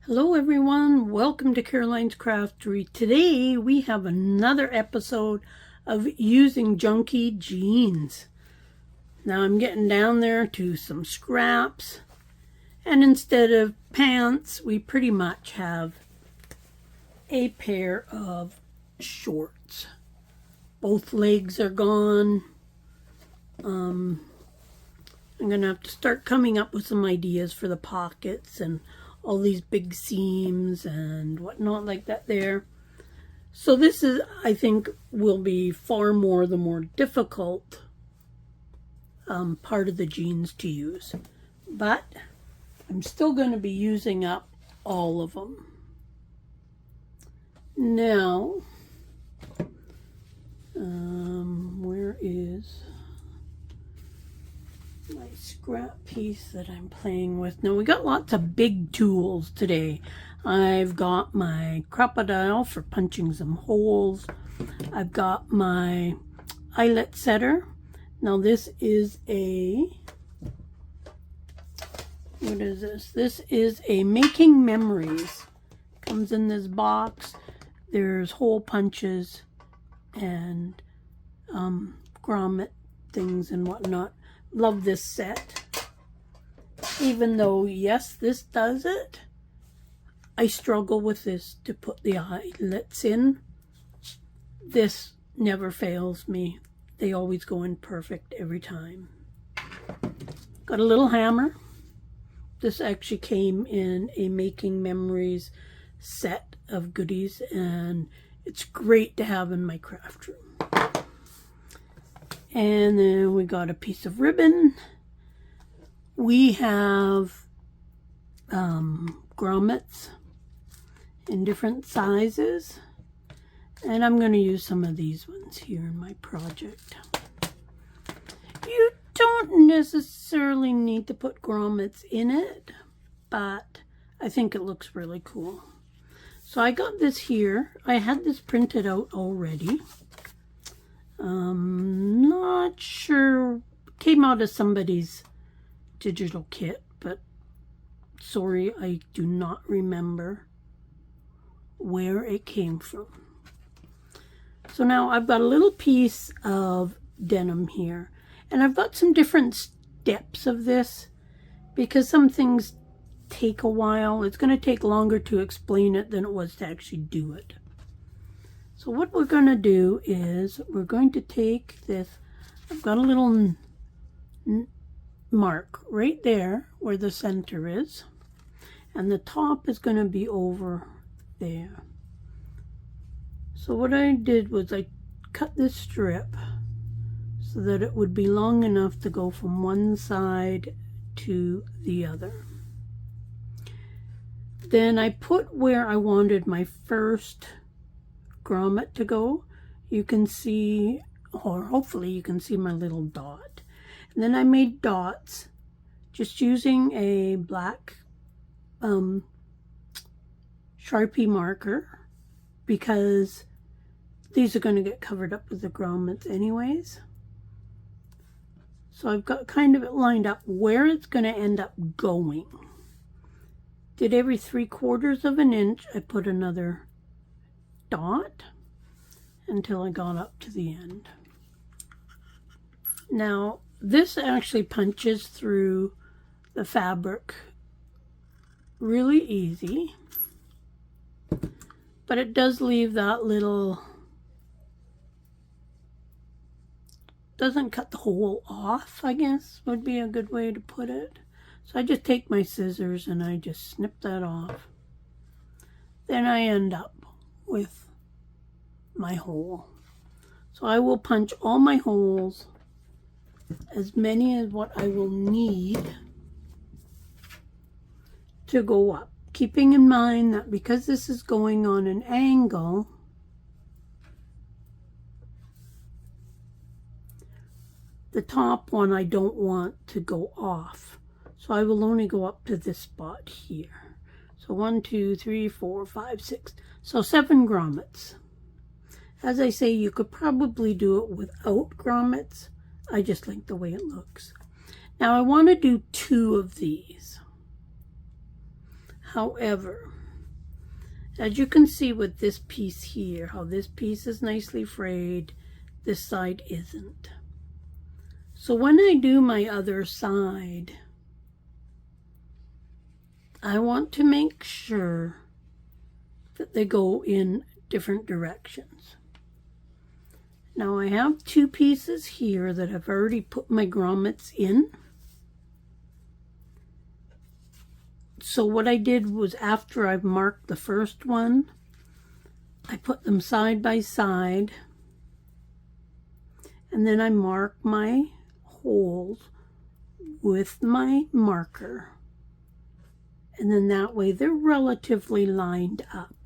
Hello everyone, welcome to Caroline's Craftery. Today we have another episode of Using Junky Jeans. Now I'm getting down there to some scraps, and instead of pants we pretty much have a pair of shorts. Both legs are gone. I'm gonna have to start coming up with some ideas for the pockets and all these big seams and whatnot like that there. So this is, I think, will be far more the more difficult part of the jeans to use. But I'm still going to be using up all of them. Now, where is my scrap piece that I'm playing with? Now we got lots of big tools today. I've got my crocodile for punching some holes. I've got my eyelet setter. Now this is a, what is this? This is a Making Memories. Comes in this box. There's hole punches and grommet things and whatnot. Love this set. Even though, yes, this does it, I struggle with this to put the eyelets in. This never fails me. They always go in perfect every time. Got a little hammer. This actually came in a Making Memories set of goodies, and it's great to have in my craft room. And then we got a piece of ribbon. We have grommets in different sizes. And I'm going to use some of these ones here in my project. You don't necessarily need to put grommets in it, but I think it looks really cool. So I got this here. I had this printed out already. Not sure, came out of somebody's digital kit, but sorry, I do not remember where it came from. So now I've got a little piece of denim here, and I've got some different steps of this because some things take a while. It's going to take longer to explain it than it was to actually do it. So what we're going to do is we're going to take this. I've got a little mark right there where the center is, and the top is going to be over there. So what I did was I cut this strip so that it would be long enough to go from one side to the other. Then I put where I wanted my first grommet to go. You can see, or hopefully you can see, my little dot. And then I made dots just using a black Sharpie marker, because these are going to get covered up with the grommets anyways. So I've got kind of it lined up where it's going to end up going. Did every 3/4 of an inch I put another dot until I got up to the end. Now this actually punches through the fabric really easy, but it does leave that little, doesn't cut the hole off, I guess would be a good way to put it. So I just take my scissors and I just snip that off. Then I end up with my hole. So I will punch all my holes, as many as what I will need to go up, keeping in mind that because this is going on an angle, the top one I don't want to go off. So I will only go up to this spot here. So 1, 2, 3, 4, 5, 6. So 7 grommets. As I say, you could probably do it without grommets. I just like the way it looks. Now I want to do 2 of these. However, As you can see with this piece here, how this piece is nicely frayed, this side isn't. So when I do my other side, I want to make sure that they go in different directions. Now I have two pieces here that I've already put my grommets in. So what I did was, after I've marked the first one, I put them side by side, and then I mark my holes with my marker. And then that way they're relatively lined up.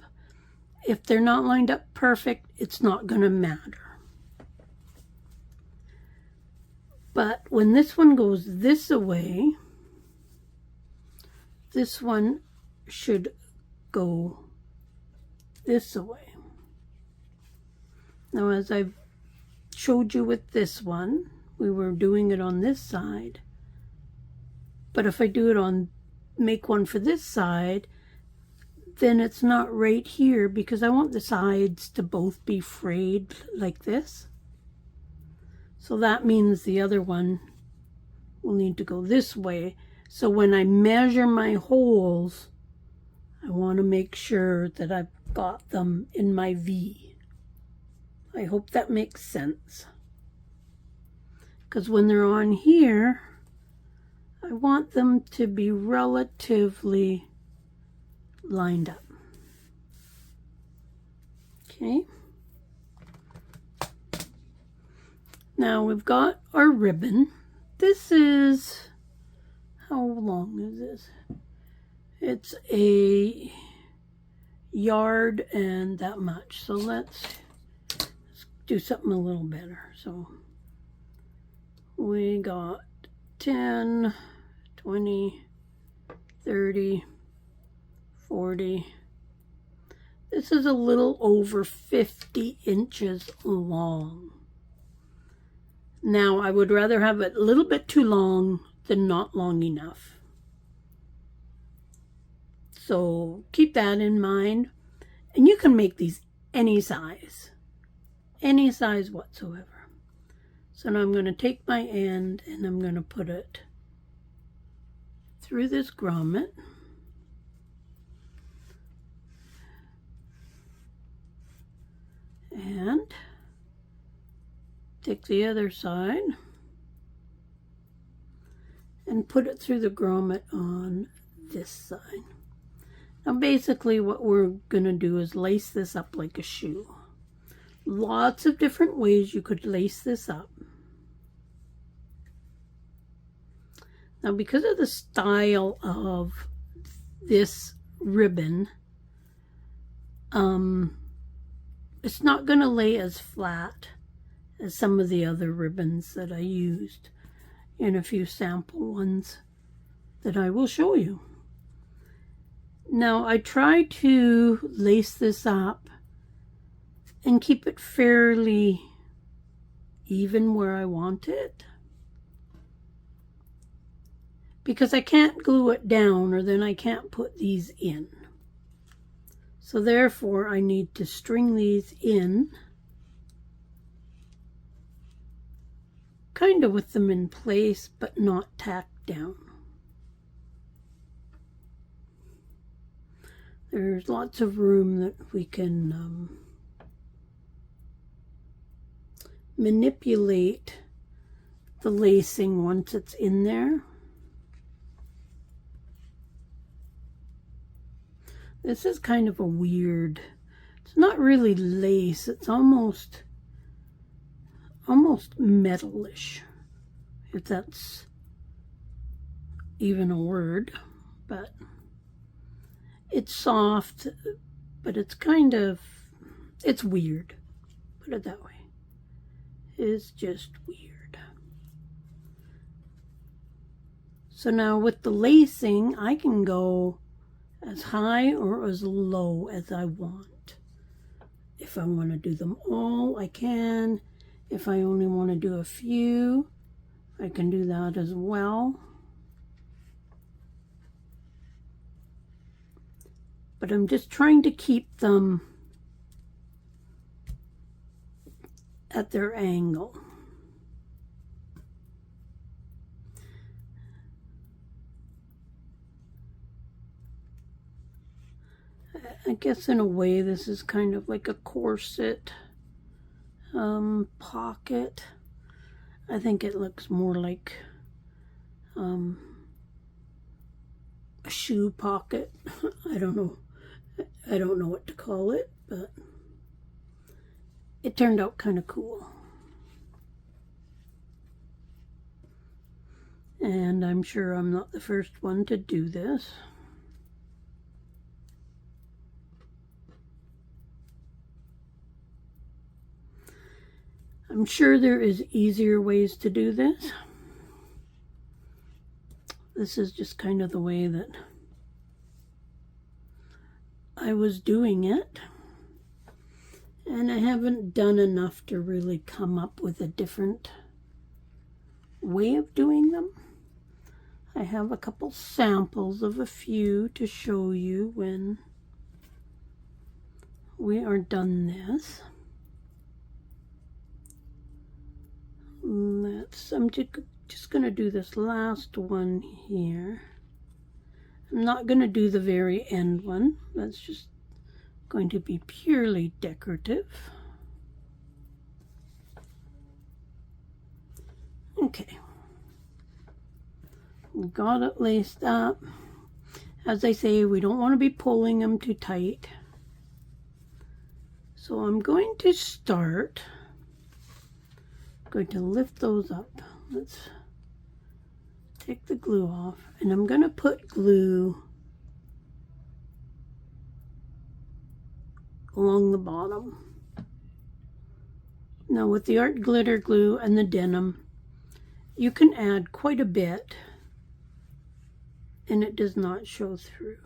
If they're not lined up perfect, it's not going to matter. But when this one goes this way, this one should go this way. Now, as I've showed you with this one, we were doing it on this side. But if I do it on, make one for this side, then it's not right here, because I want the sides to both be frayed like this. So that means the other one will need to go this way. So when I measure my holes, I want to make sure that I've got them in my V. I hope that makes sense. Because when they're on here, I want them to be relatively lined up. Okay. Now we've got our ribbon. This is, how long is this? It's a yard and that much. So let's do something a little better. So we got 10, 20, 30, 40. This is a little over 50 inches long. Now, I would rather have it a little bit too long than not long enough. So keep that in mind. And you can make these any size whatsoever. So now I'm going to take my end and I'm going to put it through this grommet. And take the other side and put it through the grommet on this side. Now basically what we're going to do is lace this up like a shoe. Lots of different ways you could lace this up. Now because of the style of this ribbon, it's not going to lay as flat as some of the other ribbons that I used in a few sample ones that I will show you. Now I try to lace this up and keep it fairly even where I want it, because I can't glue it down or then I can't put these in. So therefore I need to string these in kind of with them in place, but not tacked down. There's lots of room that we can manipulate the lacing once it's in there. This is kind of a weird, it's not really lace, it's almost metalish, if that's even a word, but it's soft, but it's kind of, it's weird, put it that way. It's just weird. So now with the lacing, I can go as high or as low as I want. If I want to do them all, I can. If I only want to do a few, I can do that as well. but I'm just trying to keep them at their angle. I guess in a way this is kind of like a corset pocket. I think it looks more like a shoe pocket. I don't know what to call it, but it turned out kind of cool. And I'm sure I'm not the first one to do this. I'm sure there is easier ways to do this. This is just kind of the way that I was doing it. And I haven't done enough to really come up with a different way of doing them. I have a couple samples of a few to show you when we are done this. I'm just going to do this last one here. I'm not going to do the very end one. That's just going to be purely decorative. Okay. We got it laced up. As I say, we don't want to be pulling them too tight. So I'm going to start. Going to lift those up. Let's take the glue off, and I'm going to put glue along the bottom. Now with the art glitter glue and the denim, you can add quite a bit and it does not show through.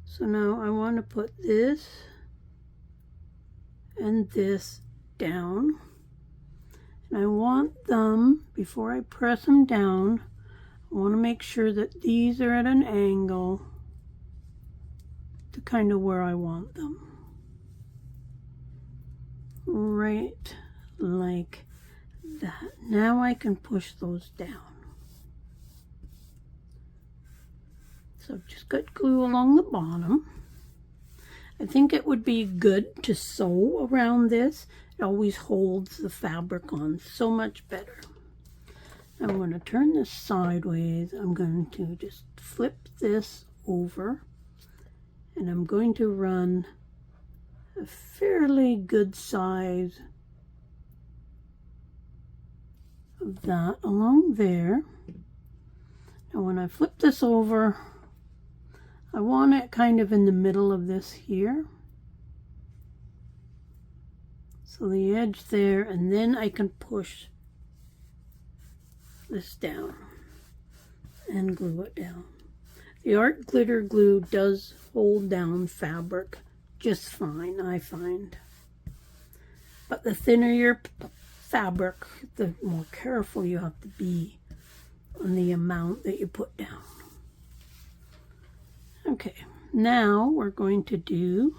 So now I want to put this and this down. And I want them, before I press them down, I want to make sure that these are at an angle to kind of where I want them. Right like that. Now I can push those down. So I've just got glue along the bottom. I think it would be good to sew around this. It always holds the fabric on so much better. I'm going to turn this sideways. I'm going to just flip this over, and I'm going to run a fairly good size of that along there. Now when I flip this over, I want it kind of in the middle of this here. So the edge there, and then I can push this down and glue it down. The art glitter glue does hold down fabric just fine, I find. But the thinner your fabric, the more careful you have to be on the amount that you put down. Okay, now we're going to do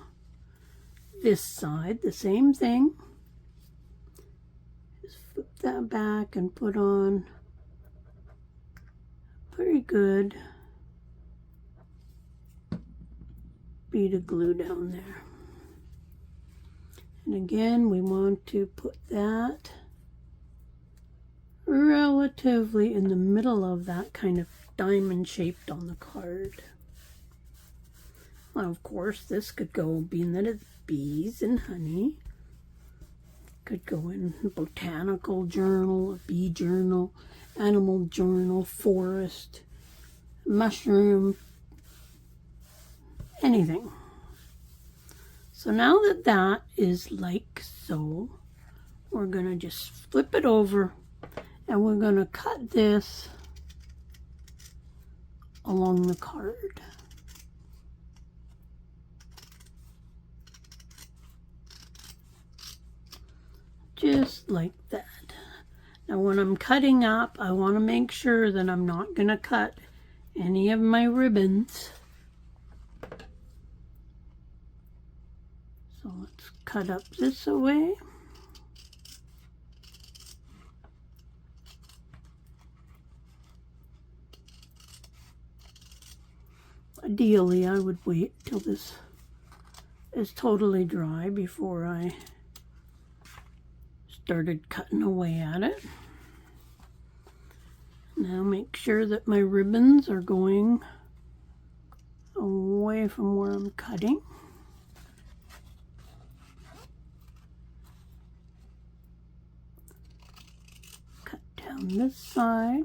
this side, the same thing. Just flip that back and put on pretty good bead of glue down there. And again, we want to put that relatively in the middle of that, kind of diamond shaped on the card. Well, of course, this could go, being that it's bees and honey, could go in a botanical journal, a bee journal, animal journal, forest, mushroom, anything. So now that that is like so, we're going to just flip it over and we're going to cut this along the card. Just like that. Now when I'm cutting up, I want to make sure that I'm not going to cut any of my ribbons So let's cut up this away. Ideally, I would wait till this is totally dry before I started cutting away at it. Now make sure that my ribbons are going away from where I'm cutting. Cut down this side.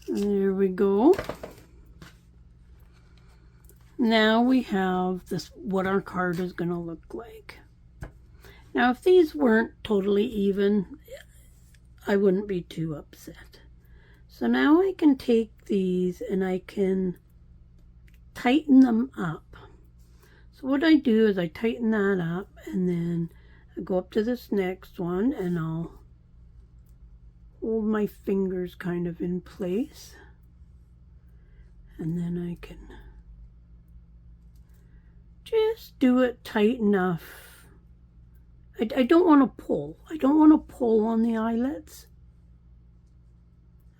There we go. Now we have this, what our card is going to look like. Now if these weren't totally even, I wouldn't be too upset. So now I can take these and I can tighten them up. So what I do is I tighten that up and then I go up to this next one and I'll hold my fingers kind of in place. And then I can just do it tight enough. I don't want to pull. I don't want to pull on the eyelets.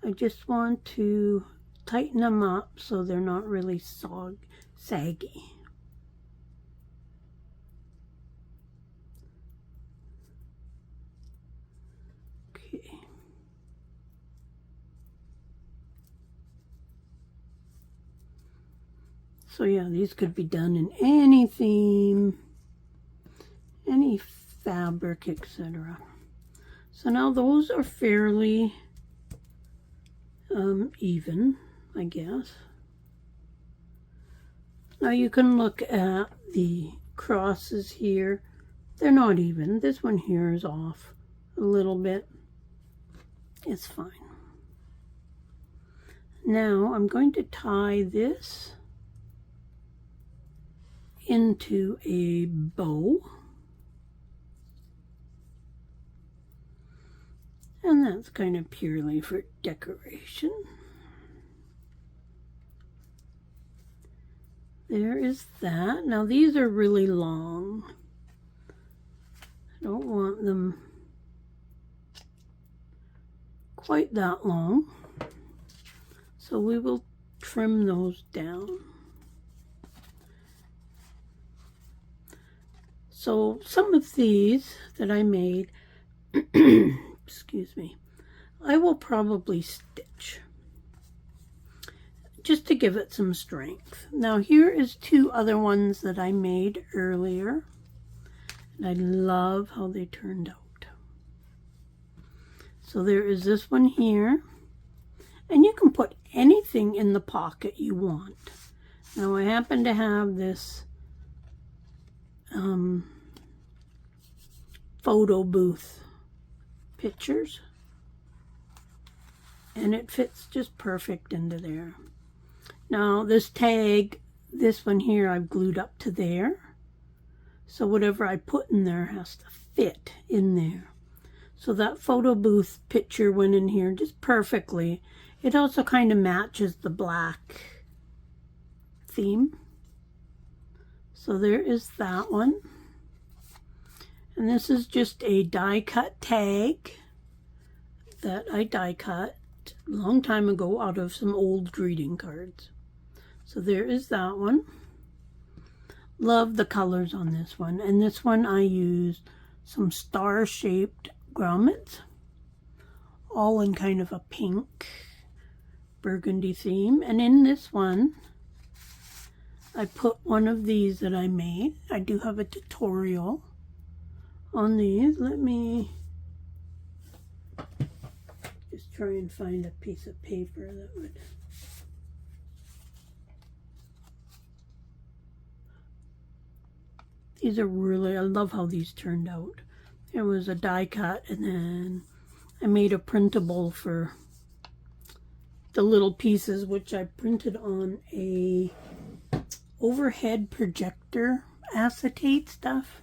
I just want to tighten them up so they're not really saggy. Okay. So yeah, these could be done in any theme, any fabric, etc. So now those are fairly even, I guess. Now you can look at the crosses here. They're not even. This one here is off a little bit. It's fine. Now I'm going to tie this into a bow. And that's kind of purely for decoration. There is that. Now these are really long. I don't want them quite that long. So we will trim those down. So some of these that I made, excuse me, I will probably stitch just to give it some strength. Now here is two other ones that I made earlier, and I love how they turned out. So there is this one here, and you can put anything in the pocket you want. Now I happen to have this photo booth pictures, and it fits just perfect into there. Now this tag, this one here, I've glued up to there, so whatever I put in there has to fit in there. So that photo booth picture went in here just perfectly. It also kind of matches the black theme. So there is that one. And this is just a die cut tag that I die cut a long time ago out of some old greeting cards. So there is that one. Love the colors on this one. And this one I used some star-shaped grommets, all in kind of a pink burgundy theme. And in this one, I put one of these that I made. I do have a tutorial on these. Let me just try and find a piece of paper that would... These are really, I love how these turned out. It was a die cut, and then I made a printable for the little pieces, which I printed on a overhead projector acetate stuff.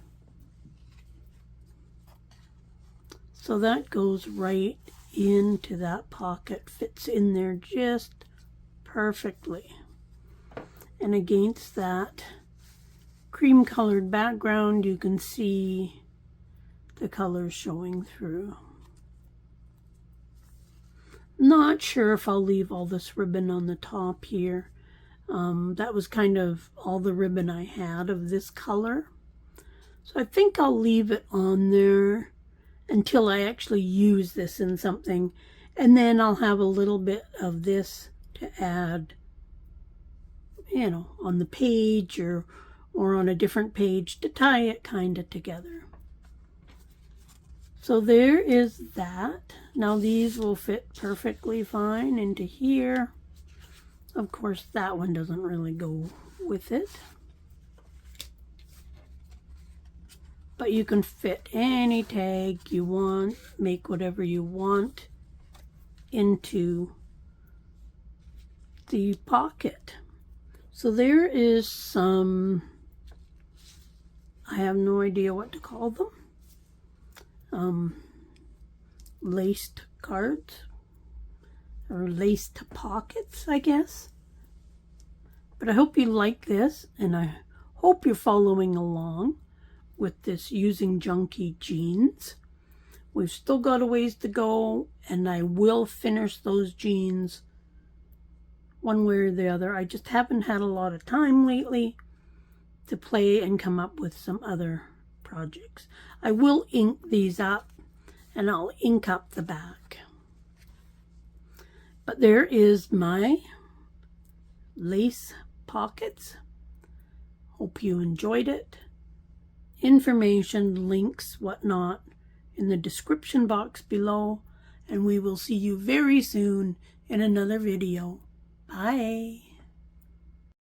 So that goes right into that pocket, fits in there just perfectly. And against that cream colored background, you can see the colors showing through. Not sure if I'll leave all this ribbon on the top here. That was kind of all the ribbon I had of this color. So I think I'll leave it on there until I actually use this in something. And then I'll have a little bit of this to add, you know, on the page or on a different page to tie it kind of together. So there is that. Now these will fit perfectly fine into here. Of course, that one doesn't really go with it. But you can fit any tag you want, make whatever you want into the pocket. So there is some, I have no idea what to call them, laced cards or laced pockets, I guess. But I hope you like this, and I hope you're following along with this Using Junky Jeans. We've still got a ways to go, and I will finish those jeans one way or the other. I just haven't had a lot of time lately to play and come up with some other projects. I will ink these up, and I'll ink up the back. But there is my lace pockets. Hope you enjoyed it. Information, links, whatnot in the description box below, and we will see you very soon in another video. Bye.